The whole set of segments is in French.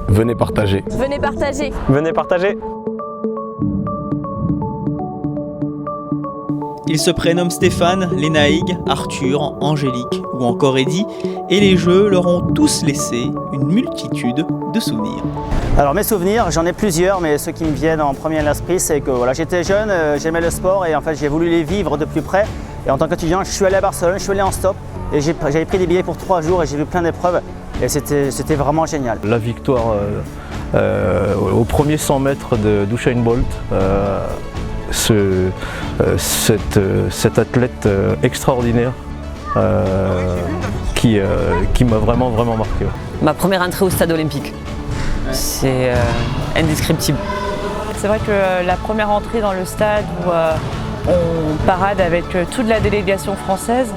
Venez partager. Venez partager. Venez partager. Ils se prénomment Stéphane, Lénaïg, Arthur, Angélique ou encore Eddy, et les jeux leur ont tous laissé une multitude de souvenirs. Alors mes souvenirs, j'en ai plusieurs, mais ceux qui me viennent en premier à l'esprit, c'est que voilà, j'étais jeune, j'aimais le sport et en fait j'ai voulu les vivre de plus près. Et en tant qu'étudiant, je suis allé à Barcelone, je suis allé en stop et j'avais pris des billets pour 3 jours et j'ai vu plein d'épreuves et c'était vraiment génial. La victoire au premier 100 mètres d'Usain Bolt. Cet athlète extraordinaire qui m'a vraiment marqué. Ma première entrée au stade olympique, c'est indescriptible. C'est vrai que la première entrée dans le stade où on parade avec toute la délégation française,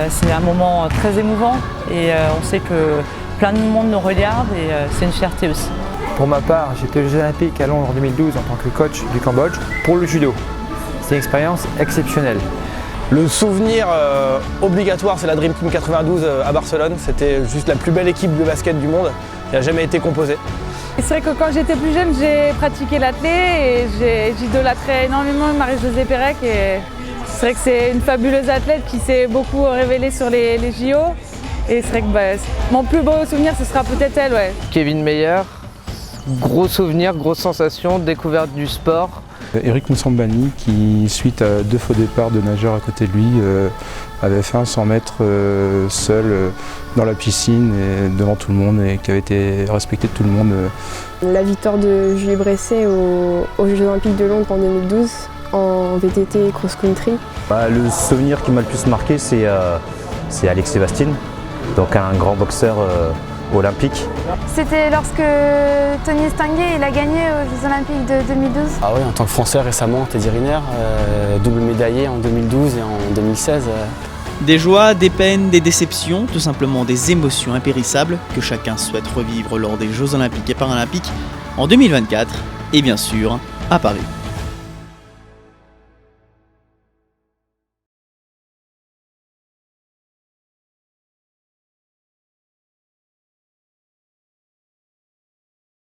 c'est un moment très émouvant et on sait que plein de monde nous regarde et c'est une fierté aussi. Pour ma part, j'étais aux Jeux Olympiques à Londres en 2012 en tant que coach du Cambodge pour le judo. C'est une expérience exceptionnelle. Le souvenir obligatoire, c'est la Dream Team 92 à Barcelone. C'était juste la plus belle équipe de basket du monde qui n'a jamais été composée. C'est vrai que quand j'étais plus jeune, j'ai pratiqué l'athlé et j'idolâtrais énormément Marie-Josée Pérec. Et c'est vrai que c'est une fabuleuse athlète qui s'est beaucoup révélée sur les JO. Et c'est vrai que mon plus beau souvenir, ce sera peut-être elle. Ouais. Kevin Meyer, gros souvenir, grosse sensation, découverte du sport. Eric Moussambani qui, suite à 2 faux départs de nageurs à côté de lui, avait fait un 100 mètres seul dans la piscine et devant tout le monde et qui avait été respecté de tout le monde. La victoire de Julie Bresset aux Jeux Olympiques de Londres en 2012 en VTT et cross-country. Le souvenir qui m'a le plus marqué, c'est Alex Sébastien, donc un grand boxeur olympique. C'était lorsque Tony Estanguet il a gagné aux Jeux Olympiques de 2012. Ah oui, en tant que Français récemment, Teddy Riner, double médaillé en 2012 et en 2016. Des joies, des peines, des déceptions, tout simplement des émotions impérissables que chacun souhaite revivre lors des Jeux Olympiques et Paralympiques en 2024 et bien sûr à Paris.